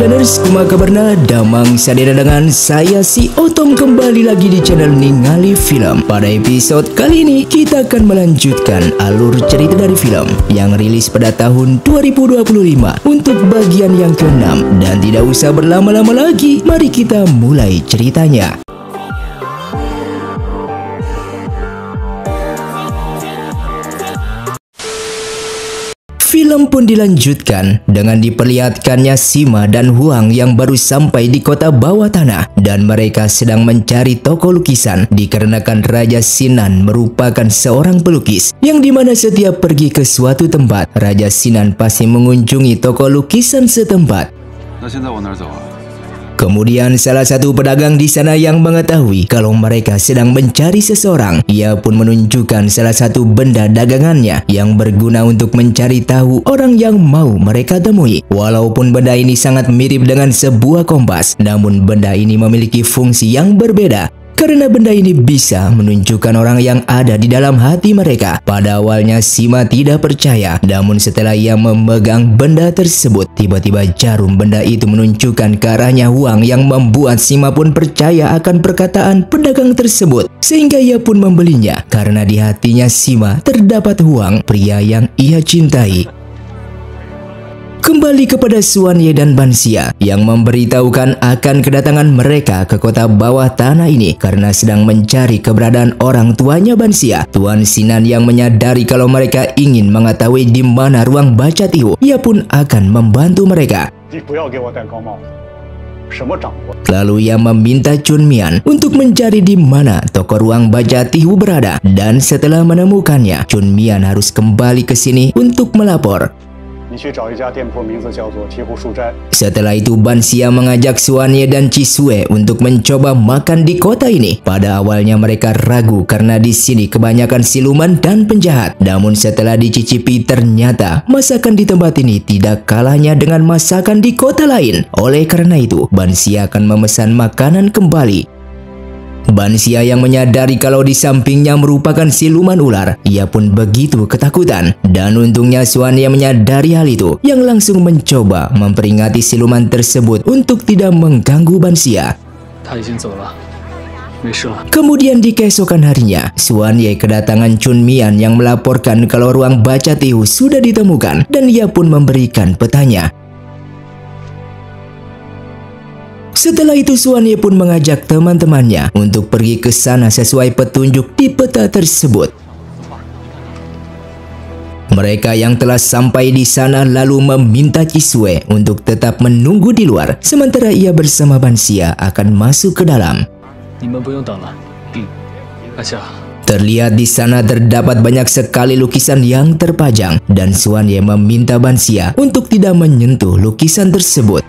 Daners, kumaha kabarna? Damang sadera dengan saya si Otom kembali lagi di channel Ningali Film. Pada episode kali ini kita akan melanjutkan alur cerita dari film yang rilis pada tahun 2025 untuk bagian yang ke-6. Dan tidak usah berlama-lama lagi, mari kita mulai ceritanya. Film pun dilanjutkan dengan diperlihatkannya Sima dan Huang yang baru sampai di kota bawah tanah dan mereka sedang mencari toko lukisan dikarenakan Raja Sinan merupakan seorang pelukis yang dimana setiap pergi ke suatu tempat Raja Sinan pasti mengunjungi toko lukisan setempat. Kemudian salah satu pedagang di sana yang mengetahui kalau mereka sedang mencari seseorang, ia pun menunjukkan salah satu benda dagangannya yang berguna untuk mencari tahu orang yang mau mereka temui. Walaupun benda ini sangat mirip dengan sebuah kompas, namun benda ini memiliki fungsi yang berbeda. Karena benda ini bisa menunjukkan orang yang ada di dalam hati mereka. Pada awalnya Sima tidak percaya, namun setelah ia memegang benda tersebut, tiba-tiba jarum benda itu menunjukkan ke arahnya Huang yang membuat Sima pun percaya akan perkataan pedagang tersebut. Sehingga ia pun membelinya karena di hatinya Sima terdapat Huang, pria yang ia cintai. Kembali kepada Xuan Ye dan Ban Xia yang memberitahukan akan kedatangan mereka ke kota bawah tanah ini karena sedang mencari keberadaan orang tuanya Ban Xia. Tuan Sinan yang menyadari kalau mereka ingin mengetahui di mana ruang baca tihu, ia pun akan membantu mereka. Lalu ia meminta Chun Mian untuk mencari di mana toko ruang baca tihu berada dan setelah menemukannya, Chun Mian harus kembali ke sini untuk melapor. Setelah itu Ban Xia mengajak Xuan Ye dan Chi Sue untuk mencoba makan di kota ini. Pada awalnya mereka ragu karena di sini kebanyakan siluman dan penjahat. Namun setelah dicicipi ternyata masakan di tempat ini tidak kalahnya dengan masakan di kota lain. Oleh karena itu Ban Xia akan memesan makanan kembali. Ban Xia yang menyadari kalau di sampingnya merupakan siluman ular, ia pun begitu ketakutan. Dan untungnya Xuan Ye menyadari hal itu, yang langsung mencoba memperingati siluman tersebut untuk tidak mengganggu Ban Xia. Kemudian di keesokan harinya, Xuan Ye kedatangan Chun Mian yang melaporkan kalau ruang baca tihu sudah ditemukan dan ia pun memberikan petanya. Setelah itu Xuan Ye pun mengajak teman-temannya untuk pergi ke sana sesuai petunjuk di peta tersebut. Mereka yang telah sampai di sana lalu meminta Chi Sue untuk tetap menunggu di luar, sementara ia bersama Ban Xia akan masuk ke dalam. Terlihat di sana terdapat banyak sekali lukisan yang terpajang dan Xuan Ye meminta Ban Xia untuk tidak menyentuh lukisan tersebut.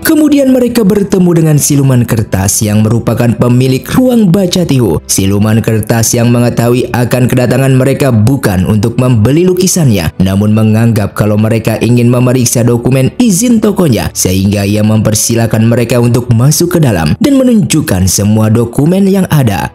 Kemudian mereka bertemu dengan siluman kertas yang merupakan pemilik ruang baca tihu. Siluman kertas yang mengetahui akan kedatangan mereka bukan untuk membeli lukisannya, namun menganggap kalau mereka ingin memeriksa dokumen izin tokonya, sehingga ia mempersilahkan mereka untuk masuk ke dalam dan menunjukkan semua dokumen yang ada.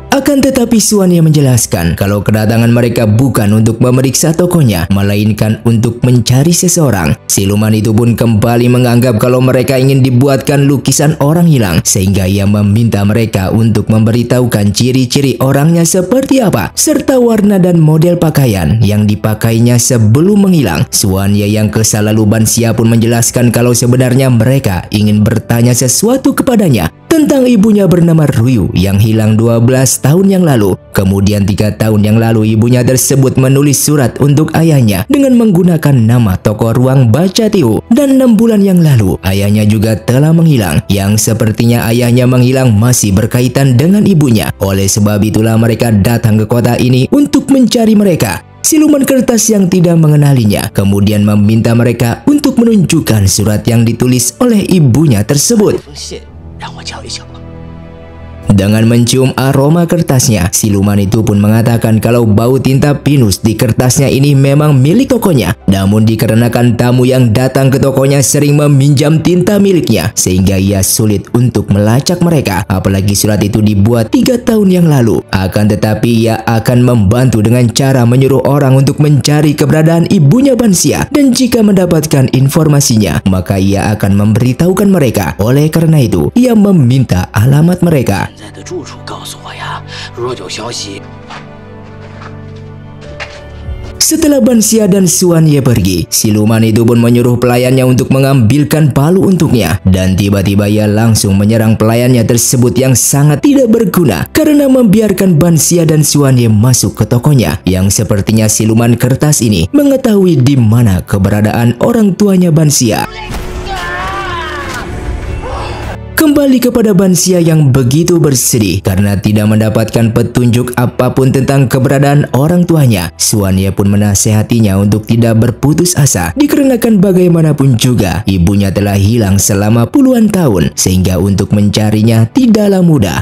Akan tetapi Xuan Ye menjelaskan kalau kedatangan mereka bukan untuk memeriksa tokonya, melainkan untuk mencari seseorang. Siluman itu pun kembali menganggap kalau mereka ingin dibuatkan lukisan orang hilang, sehingga ia meminta mereka untuk memberitahukan ciri-ciri orangnya seperti apa, serta warna dan model pakaian yang dipakainya sebelum menghilang. Xuan Ye yang kesal lalu Ban Xia pun menjelaskan kalau sebenarnya mereka ingin bertanya sesuatu kepadanya tentang ibunya bernama Ryu yang hilang 12 tahun yang lalu. Kemudian 3 tahun yang lalu ibunya tersebut menulis surat untuk ayahnya dengan menggunakan nama toko ruang baca tihu. Dan 6 bulan yang lalu ayahnya juga telah menghilang, yang sepertinya ayahnya menghilang masih berkaitan dengan ibunya. Oleh sebab itulah mereka datang ke kota ini untuk mencari mereka. Siluman kertas yang tidak mengenalinya kemudian meminta mereka untuk menunjukkan surat yang ditulis oleh ibunya tersebut. Dengan mencium aroma kertasnya, siluman itu pun mengatakan kalau bau tinta pinus di kertasnya ini memang milik tokonya. Namun dikarenakan tamu yang datang ke tokonya sering meminjam tinta miliknya, sehingga ia sulit untuk melacak mereka. Apalagi surat itu dibuat 3 tahun yang lalu. Akan tetapi ia akan membantu dengan cara menyuruh orang untuk mencari keberadaan ibunya Bansia. Dan jika mendapatkan informasinya, maka ia akan memberitahukan mereka. Oleh karena itu, ia meminta alamat mereka. Setelah Bansia dan Xuanye pergi, siluman itu pun menyuruh pelayannya untuk mengambilkan palu untuknya. Dan tiba-tiba ia langsung menyerang pelayannya tersebut yang sangat tidak berguna karena membiarkan Bansia dan Xuanye masuk ke tokonya, yang sepertinya siluman kertas ini mengetahui di mana keberadaan orang tuanya Bansia. Kembali kepada Bansia yang begitu bersedih karena tidak mendapatkan petunjuk apapun tentang keberadaan orang tuanya. Xuanye pun menasehatinya untuk tidak berputus asa dikarenakan bagaimanapun juga ibunya telah hilang selama puluhan tahun, sehingga untuk mencarinya tidaklah mudah.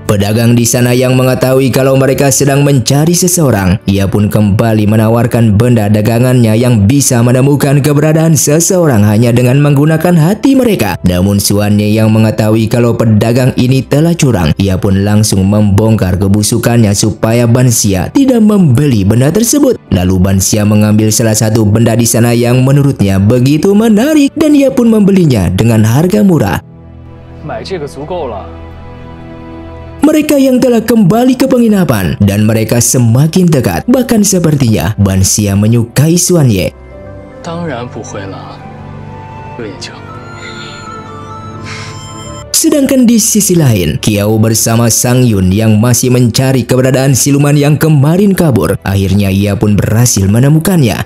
Pedagang di sana yang mengetahui kalau mereka sedang mencari seseorang, ia pun kembali menawarkan benda dagangannya yang bisa menemukan keberadaan seseorang hanya dengan menggunakan hati mereka. Namun Xuanye yang mengetahui kalau pedagang ini telah curang, ia pun langsung membongkar kebusukannya supaya Bansia tidak membeli benda tersebut. Lalu Bansia mengambil salah satu benda di sana yang menurutnya begitu menarik dan ia pun membelinya dengan harga murah. Mereka yang telah kembali ke penginapan dan mereka semakin dekat. Bahkan sepertinya Bansia menyukai Xuanye. Sedangkan di sisi lain, Qiao bersama Sang Yun yang masih mencari keberadaan siluman yang kemarin kabur. Akhirnya ia pun berhasil menemukannya.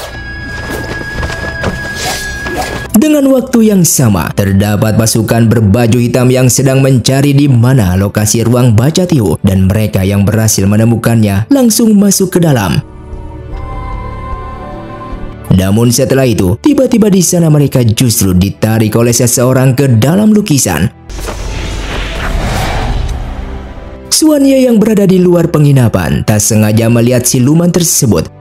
Dengan waktu yang sama, terdapat pasukan berbaju hitam yang sedang mencari di mana lokasi ruang baca tihu, dan mereka yang berhasil menemukannya langsung masuk ke dalam. Namun setelah itu, tiba-tiba di sana mereka justru ditarik oleh seseorang ke dalam lukisan. Xuanye yang berada di luar penginapan tak sengaja melihat siluman tersebut.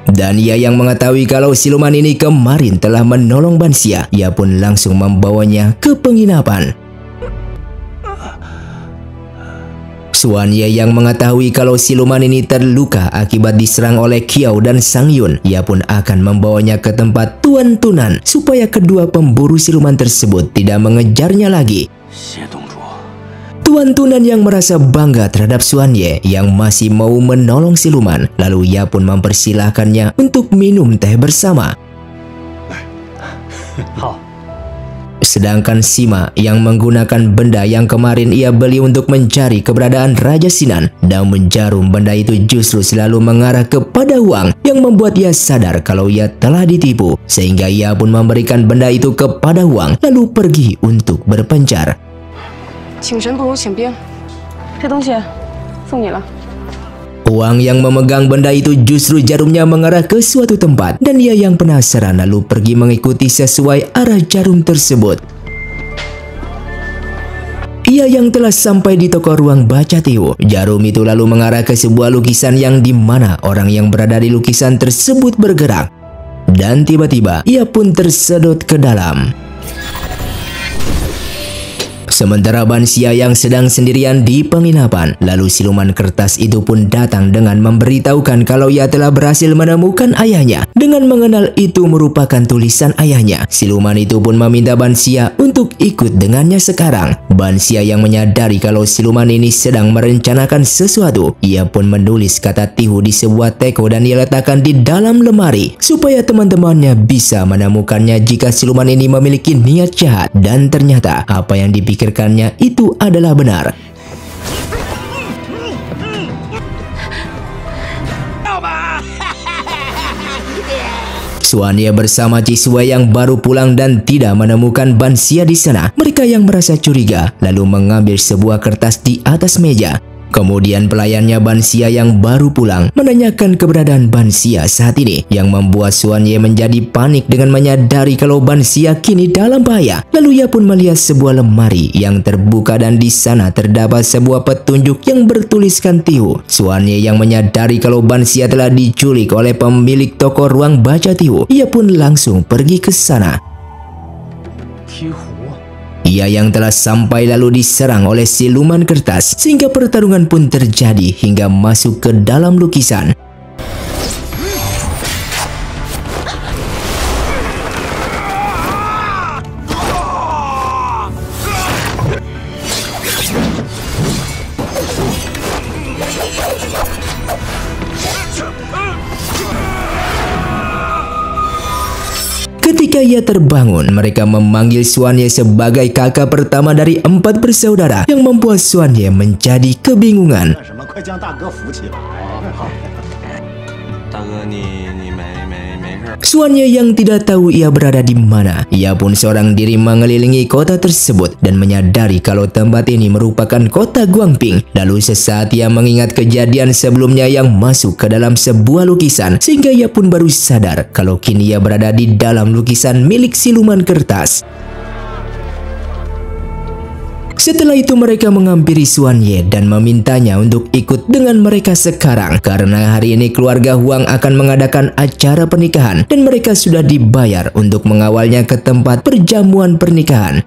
Dan ia yang mengetahui kalau siluman ini kemarin telah menolong Bansia, ia pun langsung membawanya ke penginapan. Xuanye yang mengetahui kalau siluman ini terluka akibat diserang oleh Qiao dan Sang Yun, ia pun akan membawanya ke tempat Tuan Tunan supaya kedua pemburu siluman tersebut tidak mengejarnya lagi. Tuan Tunan yang merasa bangga terhadap Xuanye yang masih mau menolong siluman, lalu ia pun mempersilahkannya untuk minum teh bersama. Sedangkan Sima yang menggunakan benda yang kemarin ia beli untuk mencari keberadaan Raja Sinan, namun jarum benda itu justru selalu mengarah kepada uang yang membuat ia sadar kalau ia telah ditipu, sehingga ia pun memberikan benda itu kepada uang lalu pergi untuk berpencar. 请神不如请兵，这东西送你了。 Uang yang memegang benda itu justru jarumnya mengarah ke suatu tempat dan ia yang penasaran lalu pergi mengikuti sesuai arah jarum tersebut. Ia yang telah sampai di toko ruang baca tihu, jarum itu lalu mengarah ke sebuah lukisan yang dimana orang yang berada di lukisan tersebut bergerak. Dan tiba-tiba ia pun tersedot ke dalam. Sementara Bansia yang sedang sendirian di penginapan, lalu siluman kertas itu pun datang dengan memberitahukan kalau ia telah berhasil menemukan ayahnya. Dengan mengenal itu merupakan tulisan ayahnya, siluman itu pun meminta Bansia untuk ikut dengannya sekarang. Bansia yang menyadari kalau siluman ini sedang merencanakan sesuatu, ia pun menulis kata tihu di sebuah teko dan ia letakkan di dalam lemari supaya teman-temannya bisa menemukannya jika siluman ini memiliki niat jahat. Dan ternyata apa yang dipikirkannya itu adalah benar. Xuanye bersama Cisue yang baru pulang dan tidak menemukan Bansia di sana. Mereka yang merasa curiga lalu mengambil sebuah kertas di atas meja. Kemudian pelayannya Ban Xia yang baru pulang menanyakan keberadaan Ban Xia saat ini, yang membuat Xuan Ye menjadi panik dengan menyadari kalau Ban Xia kini dalam bahaya. Lalu ia pun melihat sebuah lemari yang terbuka dan di sana terdapat sebuah petunjuk yang bertuliskan Tihu. Xuan Ye yang menyadari kalau Ban Xia telah diculik oleh pemilik toko ruang baca Tihu, ia pun langsung pergi ke sana. Ia yang telah sampai lalu diserang oleh siluman kertas sehingga pertarungan pun terjadi hingga masuk ke dalam lukisan. Ketika ia terbangun, mereka memanggil Xuan Ye sebagai kakak pertama dari 4 bersaudara, yang membuat Xuan Ye menjadi kebingungan. Xuan Ye yang tidak tahu ia berada di mana. Ia pun seorang diri mengelilingi kota tersebut dan menyadari kalau tempat ini merupakan kota Guangping. Lalu sesaat ia mengingat kejadian sebelumnya yang masuk ke dalam sebuah lukisan, sehingga ia pun baru sadar kalau kini ia berada di dalam lukisan milik siluman kertas. Setelah itu mereka menghampiri Xuan Ye dan memintanya untuk ikut dengan mereka sekarang, karena hari ini keluarga Huang akan mengadakan acara pernikahan dan mereka sudah dibayar untuk mengawalnya ke tempat perjamuan pernikahan.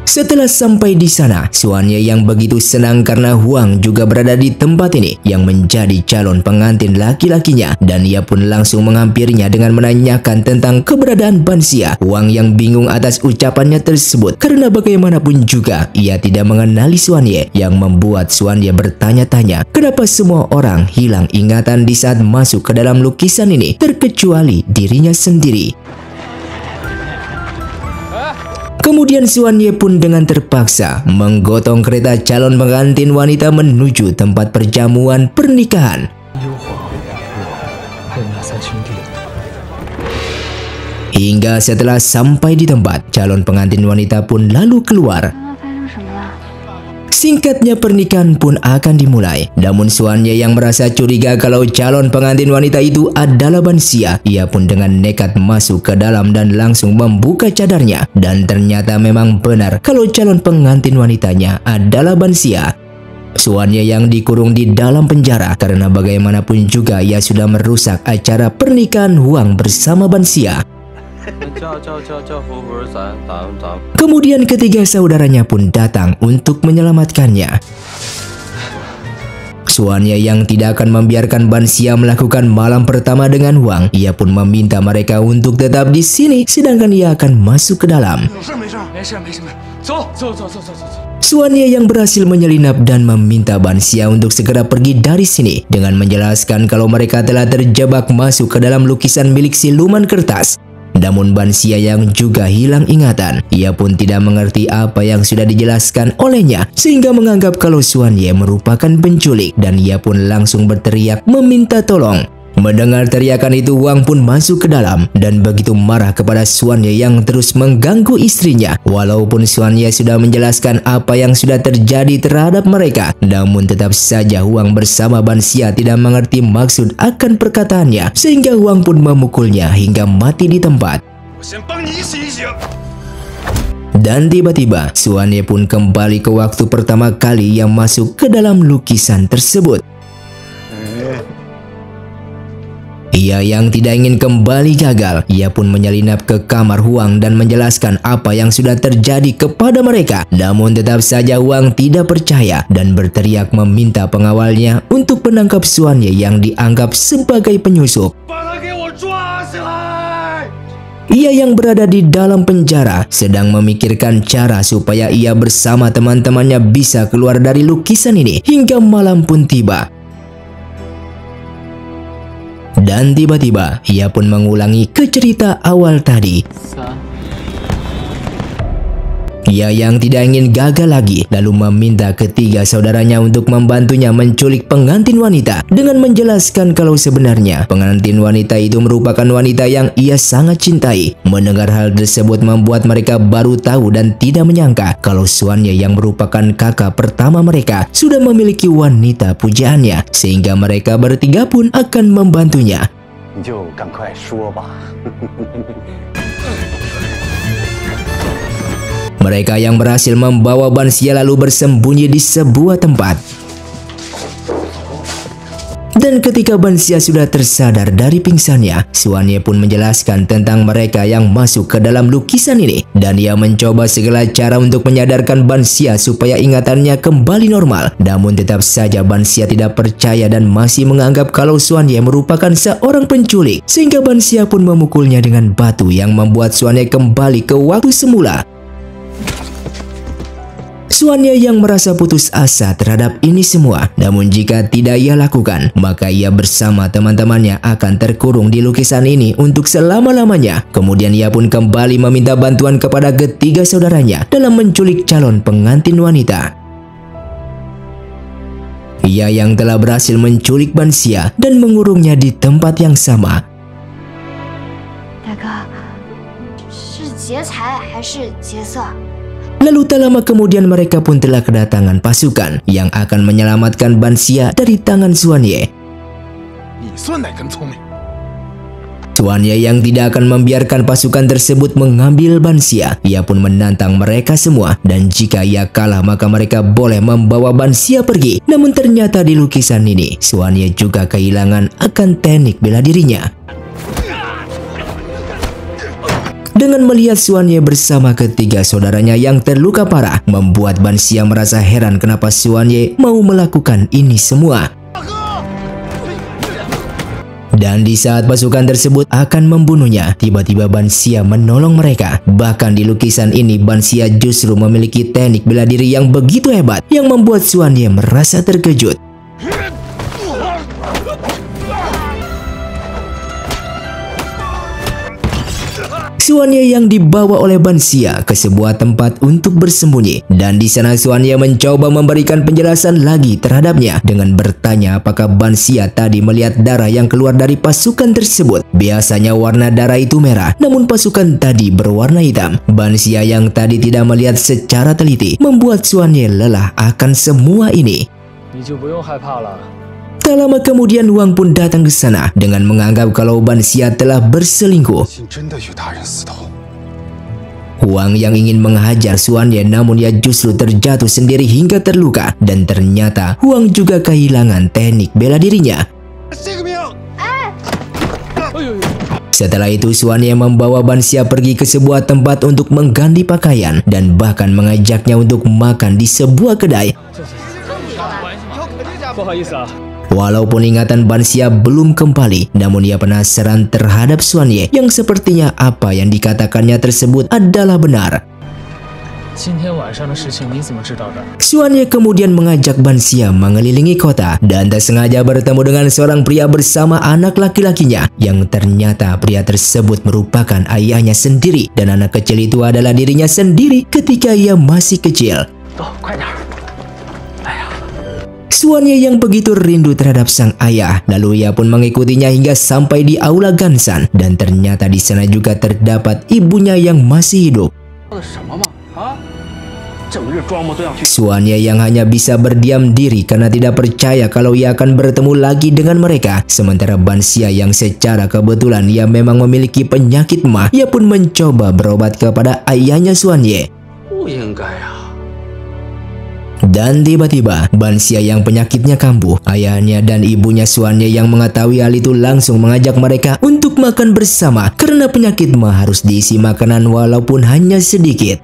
Setelah sampai di sana, Xuan Ye yang begitu senang karena Huang juga berada di tempat ini yang menjadi calon pengantin laki-lakinya, dan ia pun langsung menghampirinya dengan menanyakan tentang keberadaan Ban Xia. Huang yang bingung atas ucapannya tersebut karena bagaimanapun juga ia tidak mengenali Xuan Ye, yang membuat Xuan Ye bertanya-tanya kenapa semua orang hilang ingatan di saat masuk ke dalam lukisan ini terkecuali dirinya sendiri. Kemudian Xuan Ye pun dengan terpaksa menggotong kereta calon pengantin wanita menuju tempat perjamuan pernikahan. Hingga setelah sampai di tempat, calon pengantin wanita pun lalu keluar. Singkatnya pernikahan pun akan dimulai. Namun Xuan Ye yang merasa curiga kalau calon pengantin wanita itu adalah Ban Xia, ia pun dengan nekat masuk ke dalam dan langsung membuka cadarnya. Dan ternyata memang benar kalau calon pengantin wanitanya adalah Ban Xia. Xuan Ye yang dikurung di dalam penjara karena bagaimanapun juga ia sudah merusak acara pernikahan Huang bersama Ban Xia. Kemudian ketiga saudaranya pun datang untuk menyelamatkannya. Xuan Ye yang tidak akan membiarkan Ban Xia melakukan malam pertama dengan Huang, ia pun meminta mereka untuk tetap di sini sedangkan ia akan masuk ke dalam. Xuan Ye yang berhasil menyelinap dan meminta Ban Xia untuk segera pergi dari sini dengan menjelaskan kalau mereka telah terjebak masuk ke dalam lukisan milik siluman kertas. Namun Ban Xia yang juga hilang ingatan, ia pun tidak mengerti apa yang sudah dijelaskan olehnya sehingga menganggap kalau Xuan Ye merupakan penculik dan ia pun langsung berteriak meminta tolong. Mendengar teriakan itu, Huang pun masuk ke dalam dan begitu marah kepada Xuan Ye yang terus mengganggu istrinya. Walaupun Xuan Ye sudah menjelaskan apa yang sudah terjadi terhadap mereka, namun tetap saja Huang bersama Ban Xia tidak mengerti maksud akan perkataannya, sehingga Huang pun memukulnya hingga mati di tempat. Dan tiba-tiba Xuan Ye pun kembali ke waktu pertama kali yang masuk ke dalam lukisan tersebut. Ia yang tidak ingin kembali gagal, ia pun menyelinap ke kamar Huang dan menjelaskan apa yang sudah terjadi kepada mereka. Namun tetap saja Huang tidak percaya dan berteriak meminta pengawalnya untuk menangkap Xuan Ye yang dianggap sebagai penyusup. Ia yang berada di dalam penjara sedang memikirkan cara supaya ia bersama teman-temannya bisa keluar dari lukisan ini hingga malam pun tiba. Dan tiba-tiba ia pun mengulangi ke cerita awal tadi. Ia yang tidak ingin gagal lagi lalu meminta ketiga saudaranya untuk membantunya menculik pengantin wanita dengan menjelaskan kalau sebenarnya pengantin wanita itu merupakan wanita yang ia sangat cintai. Mendengar hal tersebut membuat mereka baru tahu dan tidak menyangka kalau Xuanye yang merupakan kakak pertama mereka sudah memiliki wanita pujaannya, sehingga mereka bertiga pun akan membantunya. Mereka yang berhasil membawa Bansia lalu bersembunyi di sebuah tempat. Dan ketika Bansia sudah tersadar dari pingsannya, Xuanye pun menjelaskan tentang mereka yang masuk ke dalam lukisan ini. Dan ia mencoba segala cara untuk menyadarkan Bansia supaya ingatannya kembali normal. Namun tetap saja Bansia tidak percaya dan masih menganggap kalau Xuanye merupakan seorang penculik. Sehingga Bansia pun memukulnya dengan batu yang membuat Xuanye kembali ke waktu semula. Xuanye yang merasa putus asa terhadap ini semua, namun jika tidak ia lakukan, maka ia bersama teman-temannya akan terkurung di lukisan ini untuk selama-lamanya. Kemudian ia pun kembali meminta bantuan kepada ketiga saudaranya dalam menculik calon pengantin wanita. Ia yang telah berhasil menculik Bansia dan mengurungnya di tempat yang sama. Lalu tak lama kemudian mereka pun telah kedatangan pasukan yang akan menyelamatkan Bansia dari tangan Xuanye. Xuanye yang tidak akan membiarkan pasukan tersebut mengambil Bansia. Ia pun menantang mereka semua, dan jika ia kalah maka mereka boleh membawa Bansia pergi. Namun ternyata di lukisan ini Xuanye juga kehilangan akan teknik bela dirinya. Dengan melihat Xuanye bersama ketiga saudaranya yang terluka parah, membuat Bansia merasa heran kenapa Xuanye mau melakukan ini semua. Dan di saat pasukan tersebut akan membunuhnya, tiba-tiba Bansia menolong mereka. Bahkan di lukisan ini Bansia justru memiliki teknik bela diri yang begitu hebat yang membuat Xuanye merasa terkejut. Xuanye yang dibawa oleh Bansia ke sebuah tempat untuk bersembunyi, dan di sana Xuanye mencoba memberikan penjelasan lagi terhadapnya dengan bertanya apakah Bansia tadi melihat darah yang keluar dari pasukan tersebut. Biasanya warna darah itu merah, namun pasukan tadi berwarna hitam. Bansia yang tadi tidak melihat secara teliti membuat Xuanye lelah akan semua ini. Tak lama kemudian Huang pun datang ke sana dengan menganggap kalau Bansia telah berselingkuh. Huang yang ingin menghajar Xuanye, namun ia justru terjatuh sendiri hingga terluka, dan ternyata Huang juga kehilangan teknik bela dirinya. Setelah itu Xuanye membawa Bansia pergi ke sebuah tempat untuk mengganti pakaian dan bahkan mengajaknya untuk makan di sebuah kedai. Walaupun ingatan Bansia belum kembali, namun ia penasaran terhadap Xuanye yang sepertinya apa yang dikatakannya tersebut adalah benar. Xuanye kemudian mengajak Bansia mengelilingi kota dan tak sengaja bertemu dengan seorang pria bersama anak laki-lakinya, yang ternyata pria tersebut merupakan ayahnya sendiri dan anak kecil itu adalah dirinya sendiri ketika ia masih kecil. Xuanye yang begitu rindu terhadap sang ayah, lalu ia pun mengikutinya hingga sampai di aula Gansan, dan ternyata di sana juga terdapat ibunya yang masih hidup. Xuanye yang hanya bisa berdiam diri karena tidak percaya kalau ia akan bertemu lagi dengan mereka. Sementara Bansia yang secara kebetulan ia memang memiliki penyakit mah, ia pun mencoba berobat kepada ayahnya Xuanye. Dan tiba-tiba Bansia yang penyakitnya kambuh, ayahnya dan ibunya Xuanye yang mengetahui hal itu langsung mengajak mereka untuk makan bersama karena penyakit mah harus diisi makanan walaupun hanya sedikit.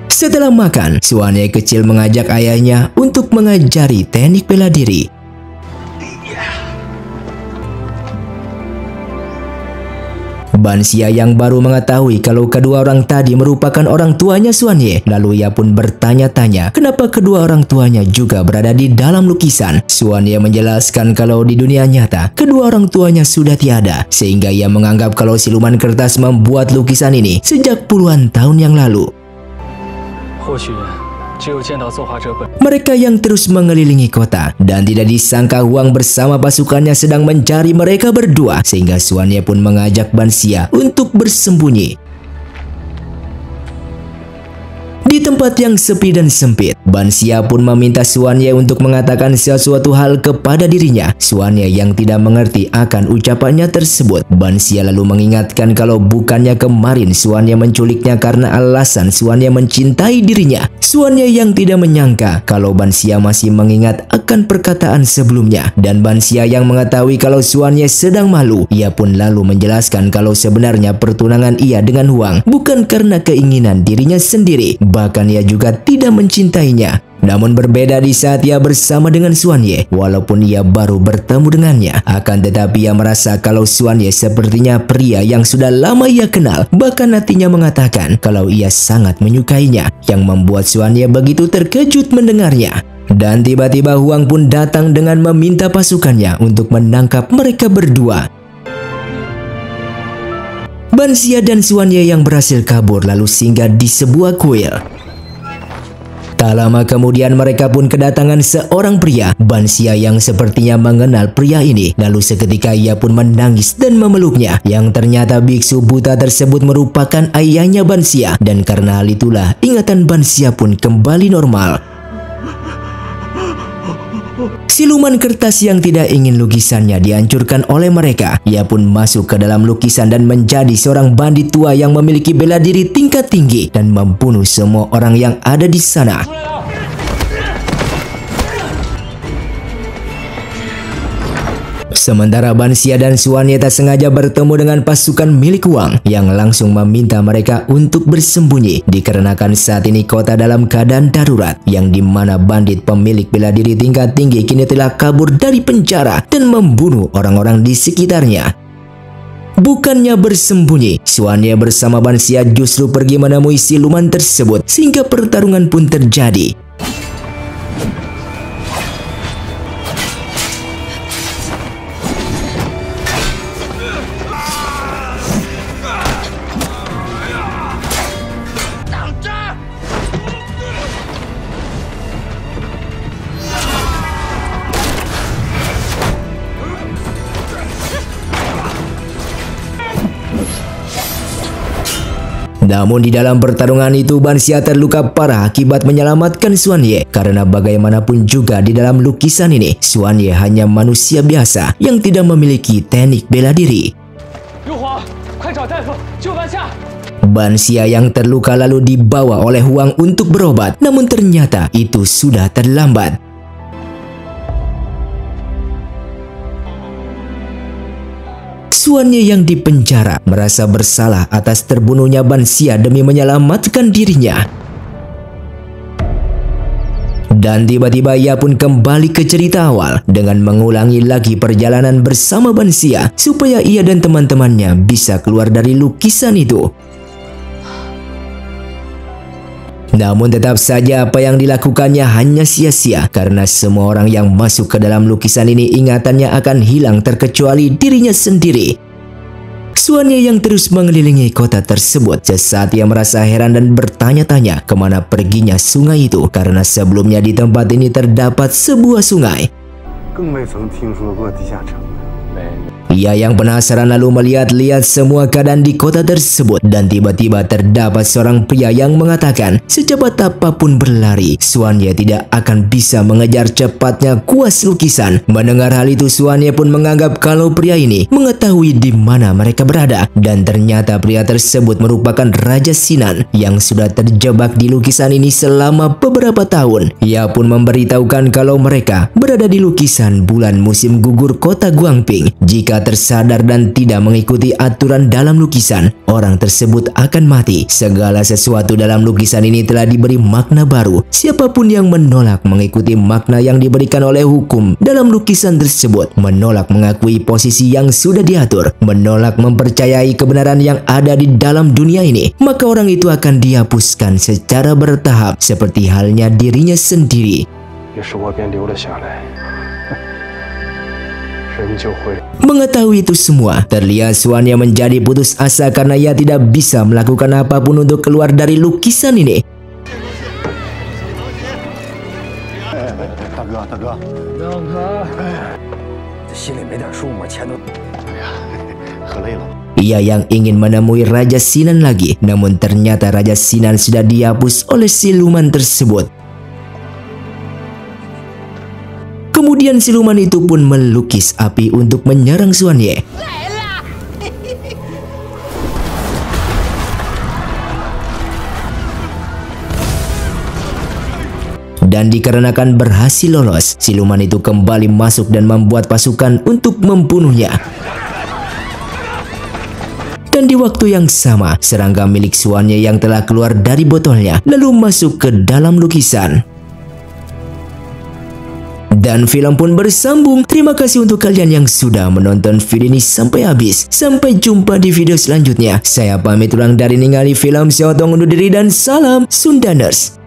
Setelah makan, Xuanye kecil mengajak ayahnya untuk mengajari teknik bela diri. Ban Xia yang baru mengetahui kalau kedua orang tadi merupakan orang tuanya Xuan Ye. Lalu ia pun bertanya-tanya kenapa kedua orang tuanya juga berada di dalam lukisan. Xuan Ye menjelaskan kalau di dunia nyata kedua orang tuanya sudah tiada, sehingga ia menganggap kalau siluman kertas membuat lukisan ini sejak puluhan tahun yang lalu. Mereka yang terus mengelilingi kota dan tidak disangka Huang bersama pasukannya sedang mencari mereka berdua, sehingga Xuan Ye pun mengajak Ban Xia untuk bersembunyi. Di tempat yang sepi dan sempit, Ban Xia pun meminta Xuan Ye untuk mengatakan sesuatu hal kepada dirinya. Xuan Ye yang tidak mengerti akan ucapannya tersebut. Ban Xia lalu mengingatkan kalau bukannya kemarin Xuan Ye menculiknya karena alasan Xuan Ye mencintai dirinya. Xuan Ye yang tidak menyangka kalau Ban Xia masih mengingat akan perkataan sebelumnya. Dan Ban Xia yang mengetahui kalau Xuan Ye sedang malu, ia pun lalu menjelaskan kalau sebenarnya pertunangan ia dengan Huang bukan karena keinginan dirinya sendiri. Bahkan ia juga tidak mencintainya. Namun berbeda di saat ia bersama dengan Xuan Ye. Walaupun ia baru bertemu dengannya, akan tetapi ia merasa kalau Xuan Ye sepertinya pria yang sudah lama ia kenal. Bahkan hatinya mengatakan kalau ia sangat menyukainya, yang membuat Xuan Ye begitu terkejut mendengarnya. Dan tiba-tiba Huang pun datang dengan meminta pasukannya untuk menangkap mereka berdua. Ban Xia dan Xuan Ye yang berhasil kabur lalu singgah di sebuah kuil. Tak lama kemudian mereka pun kedatangan seorang pria. Ban Xia yang sepertinya mengenal pria ini. Lalu seketika ia pun menangis dan memeluknya. Yang ternyata biksu buta tersebut merupakan ayahnya Ban Xia. Dan karena hal itulah ingatan Ban Xia pun kembali normal. Siluman kertas yang tidak ingin lukisannya dihancurkan oleh mereka. Ia pun masuk ke dalam lukisan dan menjadi seorang bandit tua yang memiliki bela diri tingkat tinggi dan membunuh semua orang yang ada di sana. Sementara Ban Xia dan Xuan Ye tak sengaja bertemu dengan pasukan milik Huang yang langsung meminta mereka untuk bersembunyi dikarenakan saat ini kota dalam keadaan darurat, yang dimana bandit pemilik bela diri tingkat tinggi kini telah kabur dari penjara dan membunuh orang-orang di sekitarnya. Bukannya bersembunyi, Xuan Ye bersama Ban Xia justru pergi menemui siluman tersebut sehingga pertarungan pun terjadi. Namun di dalam pertarungan itu Ban Xia terluka parah akibat menyelamatkan Xuan Ye. Karena bagaimanapun juga di dalam lukisan ini Xuan Ye hanya manusia biasa yang tidak memiliki teknik bela diri. Ban Xia yang terluka lalu dibawa oleh Huang untuk berobat. Namun ternyata itu sudah terlambat. Xuan Ye yang dipenjara merasa bersalah atas terbunuhnya Ban Xia demi menyelamatkan dirinya. Dan tiba-tiba ia pun kembali ke cerita awal dengan mengulangi lagi perjalanan bersama Ban Xia supaya ia dan teman-temannya bisa keluar dari lukisan itu. Namun tetap saja apa yang dilakukannya hanya sia-sia karena semua orang yang masuk ke dalam lukisan ini ingatannya akan hilang terkecuali dirinya sendiri. Xuan Ye yang terus mengelilingi kota tersebut sesaat ia merasa heran dan bertanya-tanya kemana perginya sungai itu karena sebelumnya di tempat ini terdapat sebuah sungai. Ia yang penasaran lalu melihat-lihat semua keadaan di kota tersebut dan tiba-tiba terdapat seorang pria yang mengatakan secepat apapun berlari, Xuan Ye tidak akan bisa mengejar cepatnya kuas lukisan. Mendengar hal itu Xuan Ye pun menganggap kalau pria ini mengetahui di mana mereka berada dan ternyata pria tersebut merupakan Raja Sinan yang sudah terjebak di lukisan ini selama beberapa tahun. Ia pun memberitahukan kalau mereka berada di lukisan bulan musim gugur kota Guangping penting. Jika tersadar dan tidak mengikuti aturan dalam lukisan, orang tersebut akan mati. Segala sesuatu dalam lukisan ini telah diberi makna baru. Siapapun yang menolak mengikuti makna yang diberikan oleh hukum dalam lukisan tersebut, menolak mengakui posisi yang sudah diatur, menolak mempercayai kebenaran yang ada di dalam dunia ini, maka orang itu akan dihapuskan secara bertahap seperti halnya dirinya sendiri. Mengetahui itu semua, terlihat Xuan Ye menjadi putus asa karena ia tidak bisa melakukan apapun untuk keluar dari lukisan ini. Ia yang ingin menemui Raja Sinan lagi, namun ternyata Raja Sinan sudah dihapus oleh siluman tersebut. Kemudian siluman itu pun melukis api untuk menyerang Xuan Ye. Dan dikarenakan berhasil lolos, siluman itu kembali masuk dan membuat pasukan untuk membunuhnya. Dan di waktu yang sama, serangga milik Xuan Ye yang telah keluar dari botolnya lalu masuk ke dalam lukisan. Dan film pun bersambung. Terima kasih untuk kalian yang sudah menonton video ini sampai habis. Sampai jumpa di video selanjutnya. Saya pamit ulang dari ningali film. Saya undur diri dan salam Sundaners.